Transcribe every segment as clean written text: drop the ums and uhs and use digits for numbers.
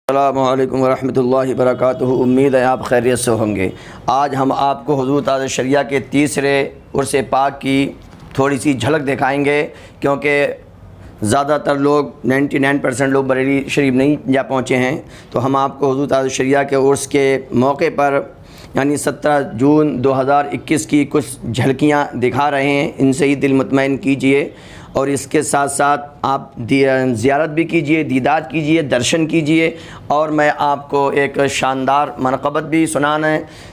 السلام علیکم ورحمۃ اللہ وبرکاتہ۔ امید ہے آپ خیریت سے ہوں گے۔ آج ہم آپ کو حضور تازہ شریعہ کے تیسرے عرس پاک کی تھوڑی سی جھلک دکھائیں گے، کیونکہ زیادہ تر لوگ 99% لوگ بریلی شریف نہیں جا پہنچے ہیں، تو ہم آپ کو حضور تازہ شریعہ کے عرس کے موقع پر یعنی 17 جون 2021 کی کچھ جھلکیاں دکھا رہے ہیں۔ ان سے ہی دل مطمئن کیجئے، اور اس کے ساتھ ساتھ آپ زیارت بھی کیجئے، دیدار کیجئے، درشن کیجئے، اور میں آپ کو ایک شاندار منقبت بھی سنانا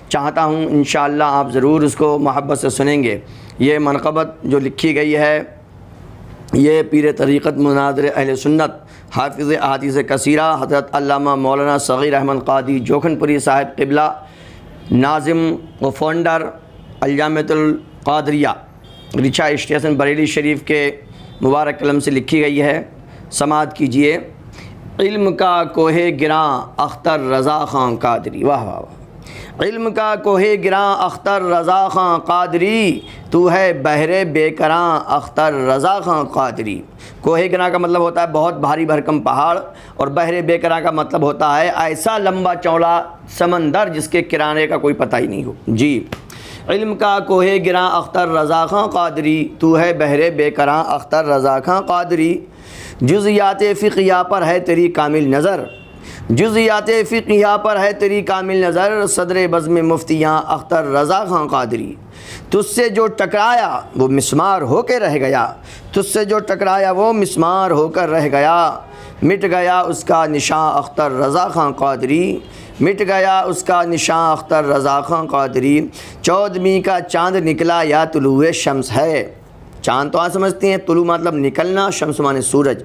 چاہتا ہوں۔ انشاءاللہ آپ ضرور اس کو محبت سے سنیں گے۔ یہ منقبت جو لکھی گئی ہے، یہ پیر طریقت مناظر اہل سنت حافظ احادیث کثیرہ حضرت علامہ مولانا صغیر احمد قادری جوکھن پوری صاحب قبلہ، ناظم و فاؤنڈر الجامعۃ القادریہ رچا اسٹیشن بریلی شریف کے مبارک قلم سے لکھی گئی ہے۔ سماعت کیجئے۔ علم کا کوہ گراں اختر رضا خان قادری، واہ واہ واہ۔ علم کا کوہ گراں اختر رضا خان قادری، تو ہے بحر بے کراں اختر رضا خان قادری۔ کوہ گراں کا مطلب ہوتا ہے بہت بھاری بھرکم پہاڑ، اور بحر بے کراں کا مطلب ہوتا ہے ایسا لمبا چوڑا سمندر جس کے کنارے کا کوئی پتہ ہی نہیں ہو۔ جی، علم کا کوہ گراں اختر رضا خان قادری، تو ہے بحر بے کراں اختر رضا خان قادری۔ جزیات فقیہ پر ہے تیری کامل نظر، جزیات فقیہ پر ہے تیری کامل نظر، صدر بزم مفتیاں اختر رضا خان قادری۔ تجھ سے جو ٹکرایا وہ مسمار ہو کے رہ گیا، تجھ سے جو ٹکرایا وہ مسمار ہو کر رہ گیا، مٹ گیا اس کا نشاں اختر رضا خان قادری، مٹ گیا اس کا نشاں اختر رضا خان قادری۔ 14ویں کا چاند نکلا یا طلوع شمس ہے، چاند تو آپ سمجھتے ہیں، طلوع مطلب نکلنا، شمس مانے سورج۔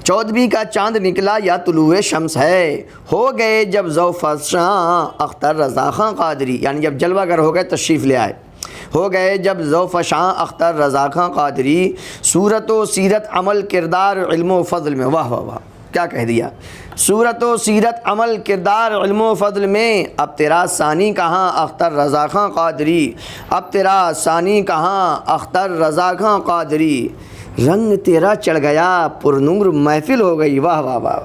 14ویں کا چاند نکلا یا طلوع شمس ہے، ہو گئے جب ذوفشاں اختر رضا خان قادری، یعنی جب جلوہ گر ہو گئے تشریف لے آئے، ہو گئے جب ذوفشاں اختر رضا خان قادری۔ صورت و سیرت عمل کردار علم و فضل میں، واہ واہ واہ، کیا کہہ دیا۔ صورت و سیرت عمل کردار علم و فضل میں، اب تیرا ثانی کہاں اختر رضا خان قادری، اب تیرا ثانی کہاں اختر رضا خان قادری۔ رنگ تیرا چڑھ گیا پر نور محفل ہو گئی، واہ واہ واہ۔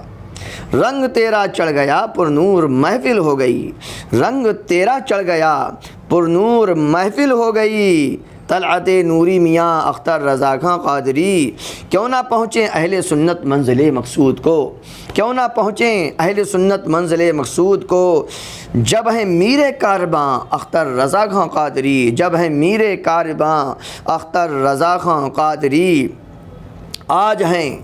رنگ تیرا چڑھ گیا پر نور محفل ہو گئی، رنگ تیرا چڑھ گیا پر نور محفل ہو گئی، طلعت نوری میاں اختر رضا خان قادری۔ کیوں نہ پہنچیں اہل سنت منزل مقصود کو، کیوں نہ پہنچیں اہل سنت منزل مقصود کو، جب ہے میر کارباں اختر رضا خان قادری، جب ہے میر کارباں اختر رضا خان قادری۔ آج ہیں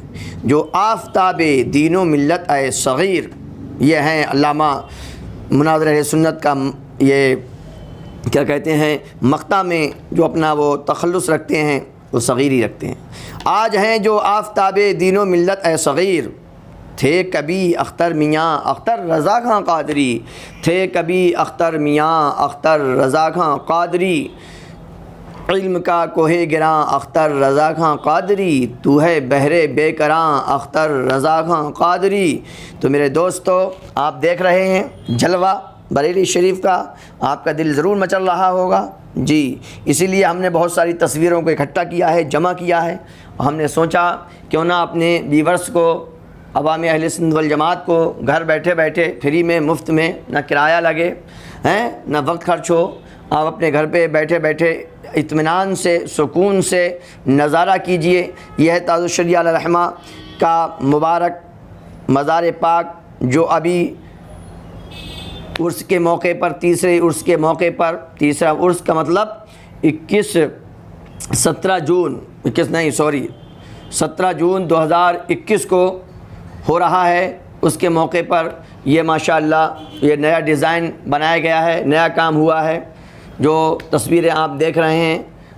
جو آفتاب دین و ملت اے صغیر، یہ ہیں علامہ مناظر اہل سنت کا یہ کیا کہتے ہیں مقطع میں جو اپنا وہ تخلص رکھتے ہیں، وہ صغیر ہی رکھتے ہیں۔ آج ہیں جو آفتاب دین و ملت اے صغیر، تھے کبھی اختر میاں اختر رضا خان قادری، تھے کبھی اختر میاں اختر رضا خان قادری۔ علم کا کوہ گراں اختر رضا خان قادری، تو ہے بحر بے کراں اختر رضا خان قادری۔ تو میرے دوستو، آپ دیکھ رہے ہیں جلوہ بریلی شریف کا، آپ کا دل ضرور مچل رہا ہوگا۔ جی، اسی لیے ہم نے بہت ساری تصویروں کو اکٹھا کیا ہے، جمع کیا ہے، اور ہم نے سوچا کیوں نہ اپنے ویورز کو، عوام اہل سنت والجماعت کو گھر بیٹھے بیٹھے فری میں، مفت میں، نہ کرایہ لگے ہیں نہ وقت خرچ ہو، آپ اپنے گھر پہ بیٹھے بیٹھے اطمینان سے، سکون سے نظارہ کیجئے۔ یہ ہے تاجششریہ علیہ رحمہ کا مبارک مزار پاک، جو ابھی عرس کے موقع پر، تیسرے عرس کے موقع پر، تیسرا عرس کا مطلب 17 جون 2021 کو ہو رہا ہے۔ اس کے موقع پر یہ ماشاءاللہ یہ نیا ڈیزائن بنایا گیا ہے، نیا کام ہوا ہے، جو تصویریں آپ دیکھ رہے ہیں،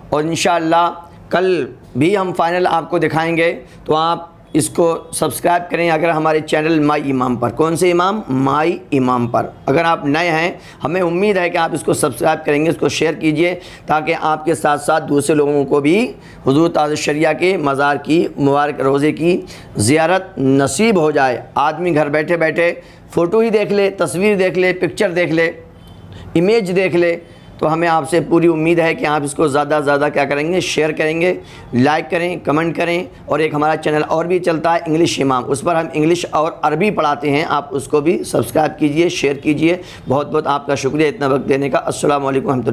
اور انشاءاللہ کل بھی ہم فائنل آپ کو دکھائیں گے۔ تو آپ اس کو سبسکرائب کریں اگر ہمارے چینل مائی امام پر۔ کون سے امام؟ مائی امام پر۔ اگر آپ نئے ہیں، ہمیں امید ہے کہ آپ اس کو سبسکرائب کریں گے، اس کو شیئر کیجئے، تاکہ آپ کے ساتھ ساتھ دوسرے لوگوں کو بھی حضور تاجششریہ کے مزار کی مبارک روضے کی زیارت نصیب ہو جائے۔ آدمی گھر بیٹھے بیٹھے فوٹو ہی دیکھ لے، تصویر دیکھ لے، پکچر دیکھ لے، امیج دیکھ لے، تو ہمیں آپ سے پوری امید ہے کہ آپ اس کو زیادہ سے زیادہ کیا کریں گے، شیئر کریں گے، لائک کریں، کمنٹ کریں. اور ایک ہمارا چینل اور بھی چلتا ہے انگلش امام، اس پر ہم انگلش اور عربی پڑھاتے ہیں، آپ اس کو بھی سبسکرائب کیجئے، شیئر کیجئے. بہت بہت آپ کا شکریہ اتنا وقت دینے کا. السلام علیکم ورحمۃ اللہ.